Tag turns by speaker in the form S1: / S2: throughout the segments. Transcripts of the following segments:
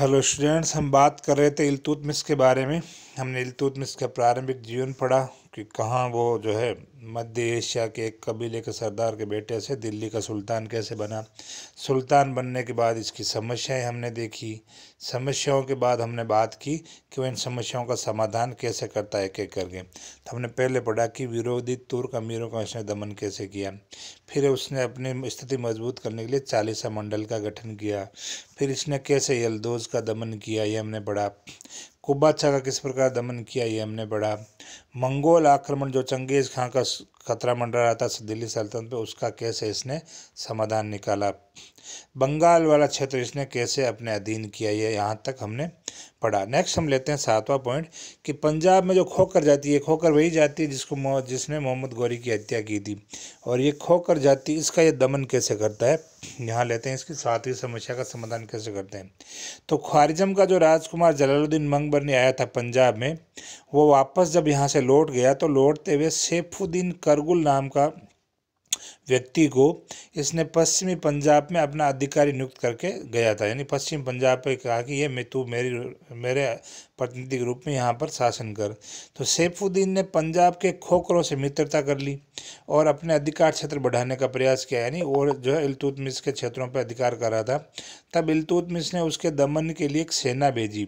S1: Hello students, हम बात कर रहे थे इल्तुतमिश के बारे में। हमने इल्तुतमिश का प्रारंभिक जीवन पढ़ा कि कहाँ वो जो है मध्य एशिया के एक कबीले के सरदार के बेटे से दिल्ली का सुल्तान कैसे बना। सुल्तान बनने के बाद इसकी समस्याएं हमने देखी। समस्याओं के बाद हमने बात की कि वह इन समस्याओं का समाधान कैसे करता है एक एक करके। तो हमने पहले पढ़ा कि विरोधी तुर्क अमीरों का उसने दमन कैसे किया। फिर उसने अपनी स्थिति मजबूत करने के लिए चालीसा मंडल का गठन किया। फिर इसने कैसे यल्दौज का दमन किया ये हमने पढ़ा। कुबाचा का किस प्रकार दमन किया ये हमने पढ़ा। मंगोल आक्रमण जो चंगेज खां का खतरा मंडरा रहा था दिल्ली सल्तनत पे, उसका कैसे इसने समाधान निकाला। बंगाल वाला क्षेत्र इसने कैसे अपने अधीन किया, ये यहाँ तक हमने पढ़ा। नेक्स्ट हम लेते हैं 7वां पॉइंट कि पंजाब में जो खोकर जाति है, खोकर वही जाति है जिसने मोहम्मद गौरी की हत्या की थी, और ये खोकर जाति इसका ये दमन कैसे करता है। यहाँ लेते हैं इसकी 7वीं समस्या का समाधान कैसे करते हैं। तो ख्वारिज़म का जो राजकुमार जलालुद्दीन मंगबरनी आया था पंजाब में, वो वापस जब यहाँ से लौट गया तो लौटते हुए सैफुद्दीन करगुल नाम का व्यक्ति को इसने पश्चिमी पंजाब में अपना अधिकारी नियुक्त करके गया था। यानी पश्चिम पंजाब पे कहा कि ये तू मेरे प्रतिनिधि के रूप में यहाँ पर शासन कर। तो सैफुद्दीन ने पंजाब के खोखरों से मित्रता कर ली और अपने अधिकार क्षेत्र बढ़ाने का प्रयास किया, यानी और जो है इल्तुतमिश के क्षेत्रों पर अधिकार कर रहा था। तब इल्तुतमिश ने उसके दमन के लिए एक सेना भेजी।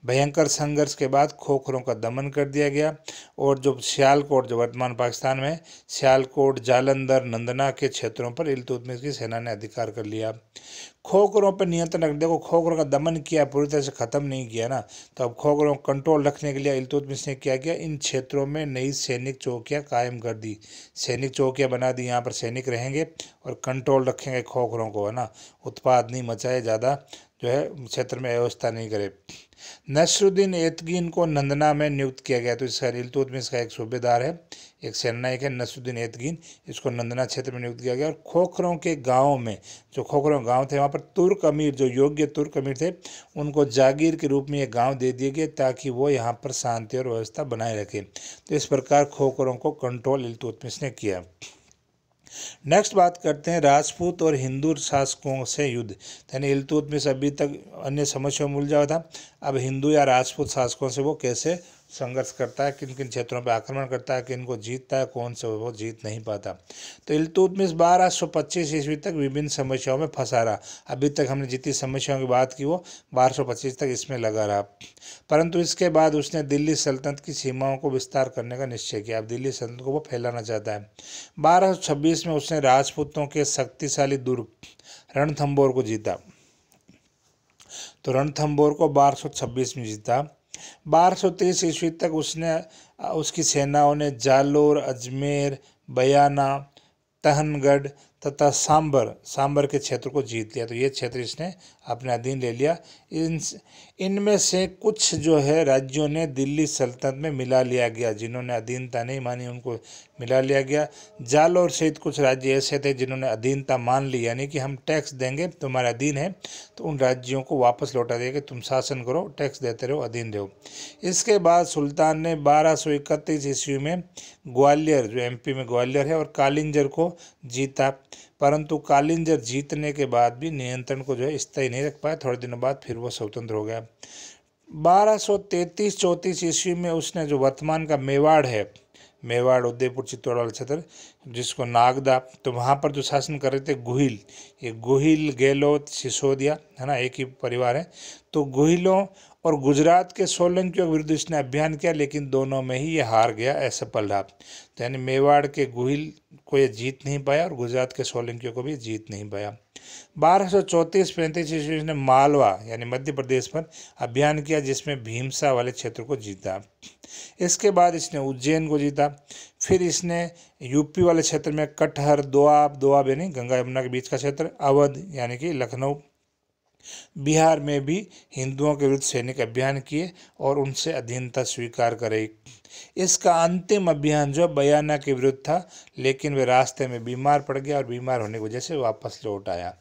S1: भयंकर संघर्ष के बाद खोखरों का दमन कर दिया गया और जो सियालकोट, जो वर्तमान पाकिस्तान में सियालकोट, जालंधर, नंदना के क्षेत्रों पर इल्तुतमिश की सेना ने अधिकार कर लिया। खोखरों पर नियंत्रण रख, देखो खोखरों का दमन किया, पूरी तरह से ख़त्म नहीं किया ना। तो अब खोखरों को कंट्रोल रखने के लिए इल्तुतमिश ने क्या किया, इन क्षेत्रों में नई सैनिक चौकियाँ कायम कर दी, सैनिक चौकियाँ बना दी। यहाँ पर सैनिक रहेंगे और कंट्रोल रखेंगे खोखरों को, है ना, उत्पाद नहीं मचाए, ज़्यादा जो है क्षेत्र में व्यवस्था नहीं करे। नसरुद्दीन एतगीन को नंदना में नियुक्त किया गया। तो इसका इल्तुतमिश का एक सूबेदार है, एक सेनानायक है नसरुद्दीन एतगीन, इसको नंदना क्षेत्र में नियुक्त किया गया। और खोखरों के गाँव में, जो खोखरों गांव थे, वहाँ पर तुर्क अमीर, जो योग्य तुर्क अमीर थे, उनको जागीर के रूप में ये गांव दे दिए गए ताकि वो यहाँ पर शांति और व्यवस्था बनाए रखें। तो इस प्रकार खोखरों को कंट्रोल इल्तुतमिश ने किया। नेक्स्ट बात करते हैं राजपूत और हिंदू शासकों से युद्ध। यानी इल्तुतमिश अभी तक अन्य समस्याओं में उलझा हुआ था, अब हिंदू या राजपूत शासकों से वो कैसे संघर्ष करता है, किन किन क्षेत्रों पर आक्रमण करता है, किन को जीतता है, कौन से वो जीत नहीं पाता। तो इल्तुतमिश 1225 ईस्वी तक विभिन्न समस्याओं में फंसा रहा। अभी तक हमने जितनी समस्याओं की बात की वो 1225 तक इसमें लगा रहा, परंतु इसके बाद उसने दिल्ली सल्तनत की सीमाओं को विस्तार करने का निश्चय किया। अब दिल्ली सल्तनत को वो फैलाना चाहता है। 1226 में उसने राजपूतों के शक्तिशाली दुर्ग रणथंबोर को जीता। तो रणथंबोर को 1226 में जीता। 1230 ईस्वी तक उसकी सेनाओं ने जालोर, अजमेर, बयाना, तहनगढ़ तथा सांबर के क्षेत्र को जीत लिया। तो ये क्षेत्र इसने अपने अधीन ले लिया। इनमें से कुछ जो है राज्यों ने दिल्ली सल्तनत में मिला लिया गया, जिन्होंने अधीनता नहीं मानी उनको मिला लिया गया। जालोर सहित कुछ राज्य ऐसे थे जिन्होंने अधीनता मान ली, यानी कि हम टैक्स देंगे, तुम्हारे अधीन है, तो उन राज्यों को वापस लौटा दिया कि तुम शासन करो, टैक्स देते रहो, अधीन रहो। इसके बाद सुल्तान ने 1231 ईस्वी में ग्वालियर, जो एमपी में ग्वालियर है, और कालिंजर को जीता, परंतु कालिंजर जीतने के बाद भी नियंत्रण को जो है स्थायी नहीं रख पाया। थोड़े दिनों बाद फिर वो स्वतंत्र हो गया। 1233-34 ईस्वी में उसने जो वर्तमान का मेवाड़ है, मेवाड़, उदयपुर, चित्तौड़ वाला क्षेत्र, जिसको नागदा, तो वहाँ पर जो शासन कर रहे थे गुहिल, ये गुहिल, गहलोत, सिसोदिया, है ना, एक ही परिवार है। तो गुहिलों और गुजरात के सोलंकियों के विरुद्ध इसने अभियान किया, लेकिन दोनों में ही ये हार गया, असफल रहा। तो यानी मेवाड़ के गुहिल को ये जीत नहीं पाया और गुजरात के सोलंकियों को भी जीत नहीं पाया। 1234-35 ईस्वी ने मालवा यानी मध्य प्रदेश पर अभियान किया, जिसमें भीमसा वाले क्षेत्र को जीता। इसके बाद इसने उज्जैन को जीता। फिर इसने यूपी वाले क्षेत्र में कटहर, दोआब यानी गंगा यमुना के बीच का क्षेत्र, अवध यानी कि लखनऊ, बिहार में भी हिंदुओं के विरुद्ध सैनिक अभियान किए और उनसे अधीनता स्वीकार करे। इसका अंतिम अभियान जो बयाना के विरुद्ध था, लेकिन वे रास्ते में बीमार पड़ गया और बीमार होने की वजह से वापस लौट आया।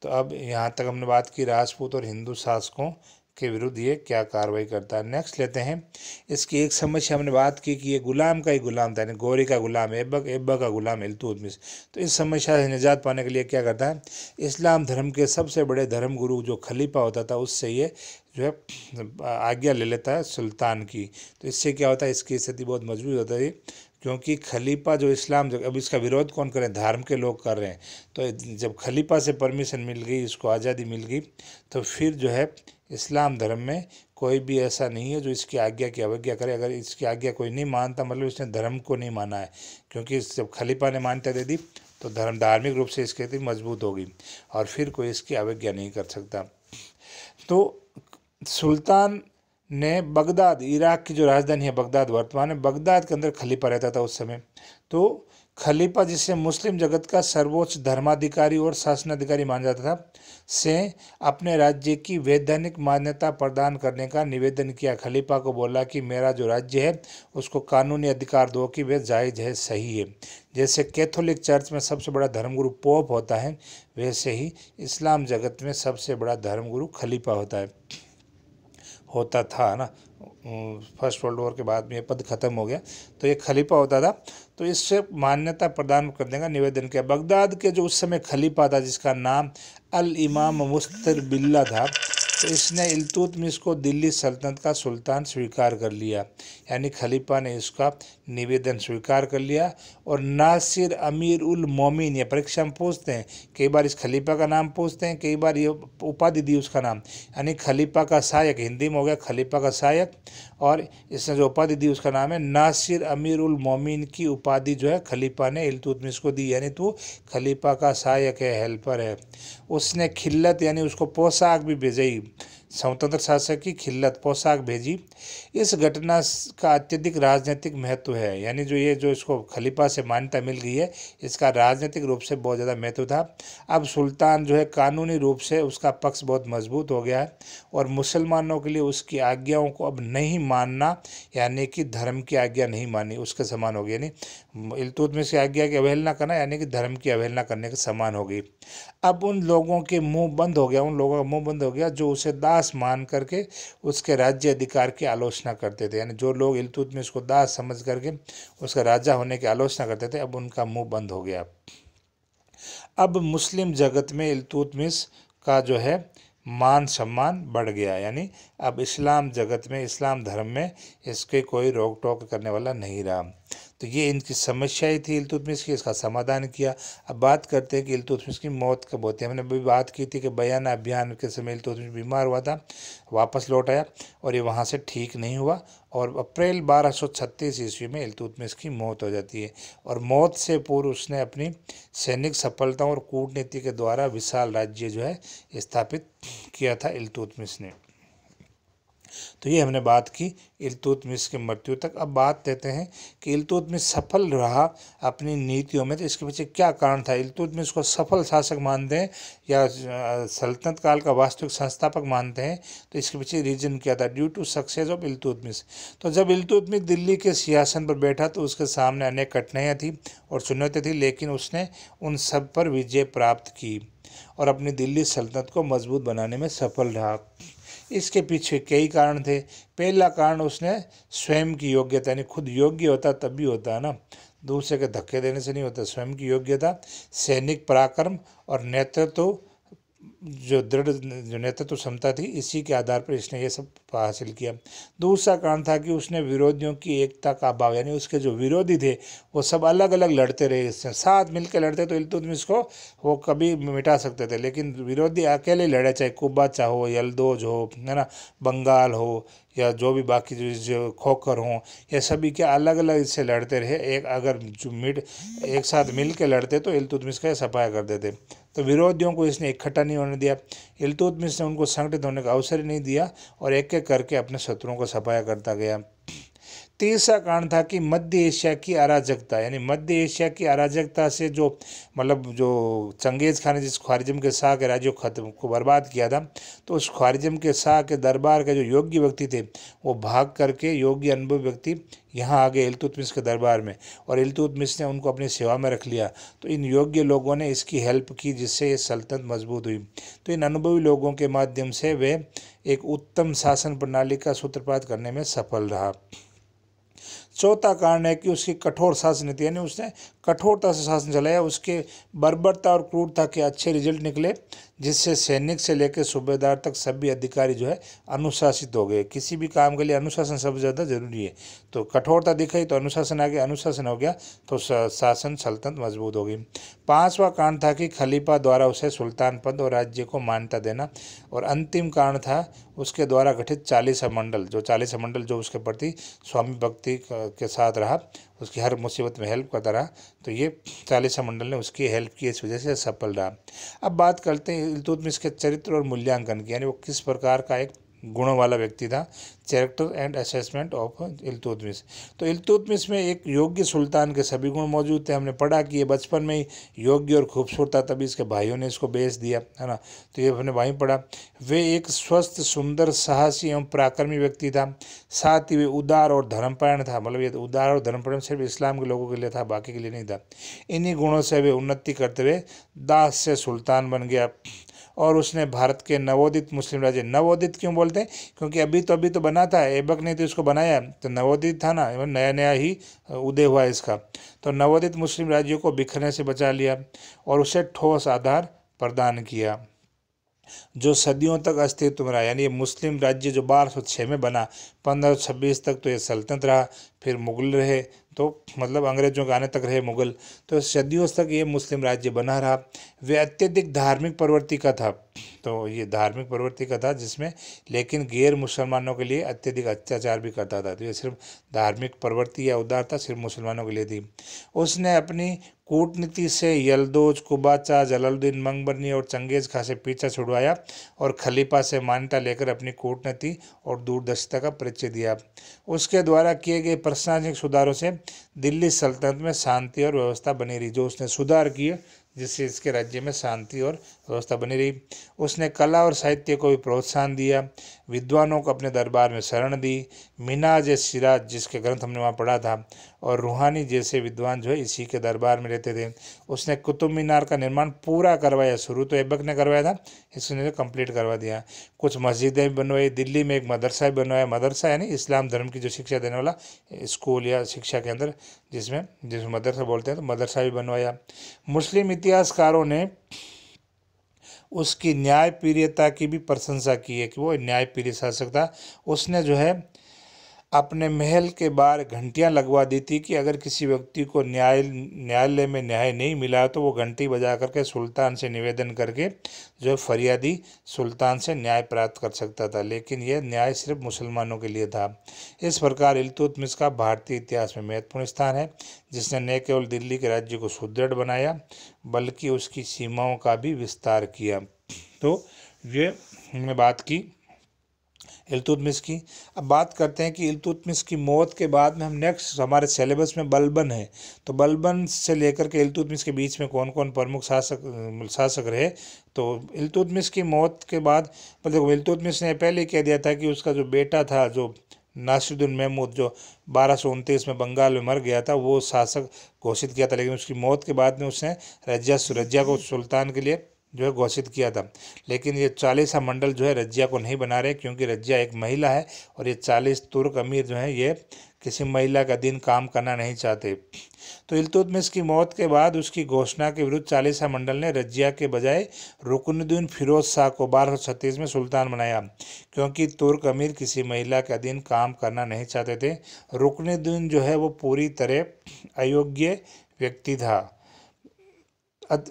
S1: तो अब यहाँ तक हमने बात की राजपूत और हिंदू शासकों के विरुद्ध ये क्या कार्रवाई करता है। नेक्स्ट लेते हैं, इसकी एक समस्या हमने बात की कि ये गुलाम का ही गुलाम था, यानी गोरी का गुलाम, एब्बा का गुलाम इल्तुतमिश। तो इस समस्या से निजात पाने के लिए क्या करता है, इस्लाम धर्म के सबसे बड़े धर्म गुरु जो खलीफा होता था उससे ये जो है आज्ञा ले लेता है सुल्तान की। तो इससे क्या होता है, इसकी स्थिति बहुत मजबूत होता है, क्योंकि खलीफा जो इस्लाम, जो अब इसका विरोध कौन करे, धर्म के लोग कर रहे हैं। तो जब खलीफा से परमिशन मिल गई, इसको आज़ादी मिल गई, तो फिर जो है इस्लाम धर्म में कोई भी ऐसा नहीं है जो इसकी आज्ञा की अवज्ञा करे। अगर इसकी आज्ञा कोई नहीं मानता, मतलब इसने धर्म को नहीं माना है, क्योंकि जब खलीफा ने मान्यता दे दी तो धर्म धार्मिक रूप से इसकी स्थिति मजबूत होगी और फिर कोई इसकी अवज्ञा नहीं कर सकता। तो सुल्तान ने बगदाद, इराक की जो राजधानी है बगदाद, वर्तमान में बगदाद के अंदर खलीफा रहता था उस समय। तो खलीफा, जिसे मुस्लिम जगत का सर्वोच्च धर्माधिकारी और शासनाधिकारी माना जाता था, से अपने राज्य की वैधानिक मान्यता प्रदान करने का निवेदन किया। खलीफा को बोला कि मेरा जो राज्य है उसको कानूनी अधिकार दो कि वह जायज़ है, सही है। जैसे कैथोलिक चर्च में सबसे बड़ा धर्मगुरु पोप होता है, वैसे ही इस्लाम जगत में सबसे बड़ा धर्मगुरु खलीफा होता था ना। फर्स्ट वर्ल्ड वॉर के बाद में ये पद खत्म हो गया, तो ये खलीफा होता था। तो इससे मान्यता प्रदान करने का निवेदन किया। बगदाद के जो उस समय खलीफा था, जिसका नाम अल इमाम मुस्तर बिल्ला था, तो इसने इल्तुतमिश को दिल्ली सल्तनत का सुल्तान स्वीकार कर लिया, यानी खलीफा ने इसका निवेदन स्वीकार कर लिया। और नासिर अमीर उल मोमिन, ये परीक्षा में पूछते हैं, कई बार इस खलीफा का नाम पूछते हैं, कई बार ये उपाधि दी उसका नाम, यानी खलीफा का सहायक, हिंदी में हो गया खलीफा का सहायक, और इसने जो उपाधि दी उसका नाम है नासिर अमीर उल मोमिन की उपाधि जो है खलीफा ने इल्तुतमिश को दी, यानी तू खलीफा का सहायक है, हेल्पर है। उसने खिल्लत, यानी उसको पोशाक भी भेजी, स्वतंत्र शासक की खिल्लत, पोशाक भेजी। इस घटना का अत्यधिक राजनीतिक महत्व है, यानी जो इसको खलीफा से मान्यता मिल गई है, इसका राजनीतिक रूप से बहुत ज़्यादा महत्व था। अब सुल्तान जो है कानूनी रूप से उसका पक्ष बहुत मजबूत हो गया है, और मुसलमानों के लिए उसकी आज्ञाओं को अब नहीं मानना, यानी कि धर्म की आज्ञा नहीं माननी, उसके समान हो गई। यानी इल्तुतमिश की आज्ञा की अवहेलना करना, यानी कि धर्म की अवहेलना करने के समान हो गई। अब उन लोगों के मुंह बंद हो गया, जो उसे दास मान करके उसके राज्य अधिकार की आलोचना करते थे, यानी जो लोग इल्तुतमिश को दास समझ करके उसका राजा होने की आलोचना करते थे, अब उनका मुंह बंद हो गया। अब मुस्लिम जगत में इल्तुतमिश का जो है मान सम्मान बढ़ गया, यानी अब इस्लाम जगत में, इस्लाम धर्म में इसके कोई रोक टोक करने वाला नहीं रहा। तो ये इनकी समस्या ही थी इल्तुतमिश की, इसका समाधान किया। अब बात करते हैं कि इल्तुतमिश की मौत कब होती है। हमने अभी बात की थी कि बयाना अभियान के समय इल्तुतमिश बीमार हुआ था, वापस लौट आया और ये वहाँ से ठीक नहीं हुआ, और अप्रैल 1236 ईस्वी में इल्तुतमिश की मौत हो जाती है। और मौत से पूर्व उसने अपनी सैनिक सफलताओं और कूटनीति के द्वारा विशाल राज्य जो है स्थापित किया था इल्तुतमिश ने। तो ये हमने बात की इल्तुतमिश की मृत्यु तक। अब बात देते हैं कि इल्तुतमिश सफल रहा अपनी नीतियों में, तो इसके पीछे क्या कारण था। इल्तुतमिश को सफल शासक मानते हैं या सल्तनत काल का वास्तविक संस्थापक मानते हैं, तो इसके पीछे रीजन क्या था, due to success of Iltutmish. तो जब इल्तुतमिश दिल्ली के सिंहासन पर बैठा तो उसके सामने अनेक कठिनाइयाँ थी और चुनौतियाँ थी, लेकिन उसने उन सब पर विजय प्राप्त की और अपनी दिल्ली सल्तनत को मजबूत बनाने में सफल रहा। इसके पीछे कई कारण थे। पहला कारण, उसने स्वयं की योग्यता, यानी खुद योग्य होता तब भी होता है ना, दूसरे के धक्के देने से नहीं होता। स्वयं की योग्यता, सैनिक पराक्रम और नेतृत्व, जो नेतृत्व क्षमता थी, इसी के आधार पर इसने ये सब हासिल किया। दूसरा कारण था कि उसने विरोधियों की एकता का अभाव, यानी उसके जो विरोधी थे वो सब अलग अलग लड़ते रहे, इससे साथ मिलकर लड़ते तो इल्तुतमिश को वो कभी मिटा सकते थे, लेकिन विरोधी अकेले लड़े, चाहे कुबाचा हो, यलदोज हो, है ना, बंगाल हो, या जो भी बाकी जो खोखर हों, ये सभी क्या अलग अलग इससे लड़ते रहे। एक साथ मिल के लड़ते तो इल्तुतमिश का सफाया कर देते। तो विरोधियों को इसने इकट्ठा नहीं होने दिया, इल्तुतमिश ने उनको संगठित होने का अवसर ही नहीं दिया और एक एक करके अपने शत्रुओं को सफाया करता गया। तीसरा कारण था कि मध्य एशिया की अराजकता, यानी मध्य एशिया की अराजकता से जो चंगेज़ खान ने जिस ख्वारिज़म के शाह के राज्यों को बर्बाद किया था, तो उस ख्वारिज़म के शाह के दरबार के जो योग्य व्यक्ति थे वो भाग करके योग्य अनुभवी व्यक्ति यहाँ आ गए इल्तुतमिश के दरबार में, और इल्तुतमिश ने उनको अपनी सेवा में रख लिया। तो इन योग्य लोगों ने इसकी हेल्प की, जिससे ये सल्तनत मजबूत हुई। तो इन अनुभवी लोगों के माध्यम से वे एक उत्तम शासन प्रणाली का सूत्रपात करने में सफल रहा। चौथा कारण है कि उसकी कठोर शासन नीति, यानी उसने कठोरता से शासन चलाया। उसके बर्बरता और क्रूरता के अच्छे रिजल्ट निकले, जिससे सैनिक से लेकर सूबेदार तक सभी अधिकारी जो है अनुशासित हो गए। किसी भी काम के लिए अनुशासन सबसे ज़्यादा जरूरी है। तो कठोरता दिखाई तो अनुशासन आ गया, अनुशासन हो गया तो शासन सल्तनत मजबूत हो गई। पांचवा कारण था कि खलीफा द्वारा उसे सुल्तान पद और राज्य को मान्यता देना। और अंतिम कारण था उसके द्वारा गठित 40 मंडल, जो 40 मंडल जो उसके प्रति स्वामी भक्ति के साथ रहा, उसकी हर मुसीबत में हेल्प करता रहा। तो ये 40 मंडल ने उसकी हेल्प की, इस वजह से सफल रहा। अब बात करते हैं इल्तुतमिश के चरित्र और मूल्यांकन की, यानी वो किस प्रकार का एक गुणों वाला व्यक्ति था। Character and assessment of Iltutmish. तो इल्तुतमिश में एक योग्य सुल्तान के सभी गुण मौजूद थे। हमने पढ़ा कि ये बचपन में ही योग्य और खूबसूरत था, तभी इसके भाइयों ने इसको बेच दिया, है ना। तो ये हमने वहीं पढ़ा। वे एक स्वस्थ, सुंदर, साहसी एवं पराक्रमी व्यक्ति था। साथ ही वे उदार और धर्मपरायण था। मतलब ये उदार और धर्मपरायण सिर्फ इस्लाम के लोगों के लिए था, बाकी के लिए नहीं था। इन्हीं गुणों से वे उन्नति करते हुए दास से सुल्तान बन गया, और उसने भारत के नवोदित मुस्लिम राज्य, नवोदित क्यों बोलते हैं, क्योंकि अभी तो बना था, ऐबक ने तो इसको बनाया, तो नवोदित था ना, नया नया ही उदय हुआ इसका। तो नवोदित मुस्लिम राज्यों को बिखरने से बचा लिया और उसे ठोस आधार प्रदान किया, जो सदियों तक अस्तित्व में रहा। यानी ये मुस्लिम राज्य जो 1206 में बना, 1526 तक तो ये सल्तनत रहा, फिर मुगल रहे, तो मतलब अंग्रेजों के आने तक रहे मुगल, तो सदियों तक ये मुस्लिम राज्य बना रहा। वे अत्यधिक धार्मिक प्रवृत्ति का था, तो ये धार्मिक प्रवृत्ति का था जिसमें, लेकिन गैर मुसलमानों के लिए अत्यधिक अत्याचार भी करता था। तो ये सिर्फ धार्मिक प्रवृत्ति या उदारता सिर्फ मुसलमानों के लिए थी। उसने अपनी कूटनीति से यलदोज, कुबाचा, जलालुद्दीन मंगबरनी और चंगेज खां से पीछा छुड़वाया, और खलीफा से मान्यता लेकर अपनी कूटनीति और दूरदर्शिता का परिचय दिया। उसके द्वारा किए गए प्रशासनिक सुधारों से दिल्ली सल्तनत में शांति और व्यवस्था बनी रही। जो उसने सुधार किए जिससे इसके राज्य में शांति और व्यवस्था बनी रही। उसने कला और साहित्य को भी प्रोत्साहन दिया, विद्वानों को अपने दरबार में शरण दी। मिनाज सिराज जिसके ग्रंथ हमने वहाँ पढ़ा था, और रूहानी जैसे विद्वान जो है इसी के दरबार में रहते थे। उसने कुतुब मीनार का निर्माण पूरा करवाया, शुरू तो ऐबक ने करवाया था, इसने कंप्लीट करवा दिया। कुछ मस्जिदें भी बनवाई, दिल्ली में एक मदरसा भी बनवाया। मदरसा यानी इस्लाम धर्म की जो शिक्षा देने वाला स्कूल या शिक्षा के अंदर जिसमें मदरसा बोलते हैं, तो मदरसा भी बनवाया। मुस्लिम इतिहासकारों ने उसकी न्यायप्रियता की भी प्रशंसा की है कि वो न्यायप्रिय शासक था। उसने जो है अपने महल के बाहर घंटियां लगवा दी थी कि अगर किसी व्यक्ति को न्यायालय में न्याय नहीं मिला तो वो घंटी बजा करके सुल्तान से निवेदन करके जो है फरियादी सुल्तान से न्याय प्राप्त कर सकता था। लेकिन यह न्याय सिर्फ मुसलमानों के लिए था। इस प्रकार इल्तुतमिश का भारतीय इतिहास में महत्वपूर्ण स्थान है, जिसने न केवल दिल्ली के राज्य को सुदृढ़ बनाया बल्कि उसकी सीमाओं का भी विस्तार किया। तो ये हमने बात की इल्तुतमिश की। अब बात करते हैं कि इल्तुतमिश की मौत के बाद में हम नेक्स्ट हमारे सिलेबस में बलबन है, तो बलबन से लेकर के इल्तुतमिश के बीच में कौन कौन प्रमुख शासक रहे। तो इल्तुतमिश की मौत के बाद मतलब इल्तुतमिश ने पहले कह दिया था कि उसका जो बेटा था जो नासिरुद्दीन महमूद जो 1229 में बंगाल में मर गया था, वो शासक घोषित किया था। लेकिन उसकी मौत के बाद में उसने रज्जिया को सुल्तान के लिए जो है घोषित किया था। लेकिन ये 40 मंडल जो है रज्जिया को नहीं बना रहे, क्योंकि रज्जिया एक महिला है, और ये 40 तुर्क अमीर जो है ये किसी महिला का दिन काम करना नहीं चाहते। तो इल्तुतमिश की मौत के बाद उसकी घोषणा के विरुद्ध 40 मंडल ने रज्जिया के बजाय रुकनुद्दीन फिरोज शाह को 1236 में सुल्तान बनाया, क्योंकि तुर्क अमीर किसी महिला का दिन काम करना नहीं चाहते थे। रुकनुद्दीन जो है वो पूरी तरह अयोग्य व्यक्ति था,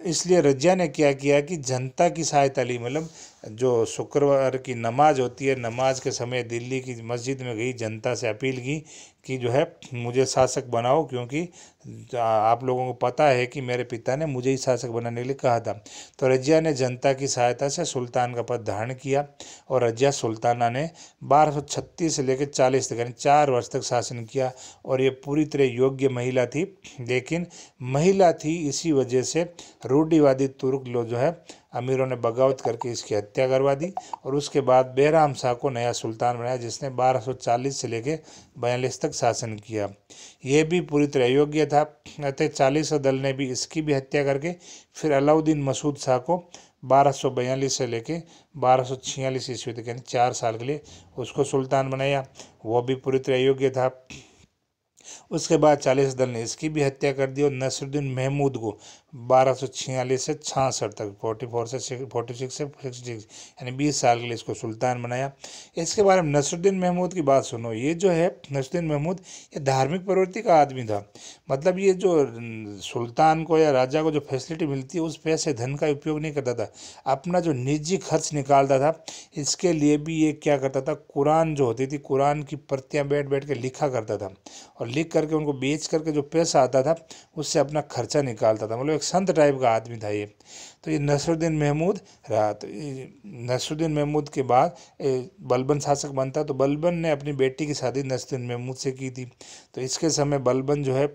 S1: इसलिए रज्जिया ने क्या किया कि जनता की सहायता ली। मतलब जो शुक्रवार की नमाज होती है, नमाज के समय दिल्ली की मस्जिद में गई, जनता से अपील की कि जो है मुझे शासक बनाओ, क्योंकि आप लोगों को पता है कि मेरे पिता ने मुझे ही शासक बनाने के लिए कहा था। तो रजिया ने जनता की सहायता से सुल्तान का पद धारण किया और रजिया सुल्ताना ने 1236 से लेकर 40 तक यानी 4 वर्ष तक शासन किया। और ये पूरी तरह योग्य महिला थी, लेकिन महिला थी इसी वजह से रूढ़िवादी तुर्क लोग जो है अमीरों ने बगावत करके इसकी हत्या करवा दी। और उसके बाद बैराम शाह को नया सुल्तान बनाया, जिसने 1240 से लेकर 42 तक शासन किया। यह भी पूरी तरह अयोग्य था, अतः 40 दल ने भी इसकी भी हत्या करके फिर अलाउद्दीन मसूद शाह को 1242 से लेके 1246 ईस्वी तक यानी 4 साल के लिए उसको सुल्तान बनाया। वो भी पूरी तरह अयोग्य था। उसके बाद 40 दल ने इसकी भी हत्या कर दी और नसरुद्दीन महमूद को 1246 से 66 तक 44 से 46 से 66 यानी 20 साल के लिए इसको सुल्तान बनाया। इसके बारे में नसरुद्दीन महमूद की बात सुनो। ये जो है नसरुद्दीन महमूद ये धार्मिक प्रवृत्ति का आदमी था। मतलब ये जो सुल्तान को या राजा को जो फैसिलिटी मिलती है उस पैसे धन का उपयोग नहीं करता था, अपना जो निजी खर्च निकालता था। इसके लिए भी ये क्या करता था, कुरान जो होती थी कुरान की प्रतियां बैठ बैठ के लिखा करता था और लिख करके उनको बेच करके जो पैसा आता था उससे अपना खर्चा निकालता था। मतलब एक संत टाइप का आदमी था ये। तो ये नसरुद्दीन महमूद रहा। तो नसरुद्दीन महमूद के बाद बलबन शासक बनता। तो बलबन ने अपनी बेटी की शादी नसरुद्दीन महमूद से की थी। तो इसके समय बलबन जो है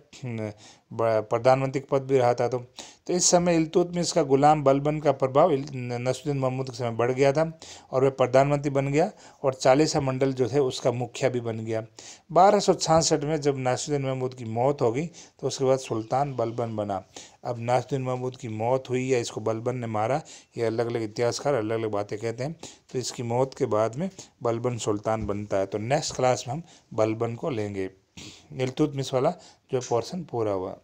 S1: प्रधानमंत्री के पद भी रहा था। तो इस समय इल्तुतमिश का गुलाम बलबन का प्रभाव नसरुद्दीन महमूद के समय बढ़ गया था और वह प्रधानमंत्री बन गया और चालीसा मंडल जो थे उसका मुखिया भी बन गया। 1266 में जब नासिरुद्दीन महमूद की मौत होगी तो उसके बाद सुल्तान बलबन बना। अब नासिरुद्दीन महमूद की मौत हुई या इसको बलबन ने मारा, ये अलग अलग इतिहासकार अलग अलग बातें कहते हैं। तो इसकी मौत के बाद में बलबन सुल्तान बनता है। तो नेक्स्ट क्लास में हम बलबन को लेंगे। इल्तुतमिश वाला जो पोर्शन पूरा हुआ।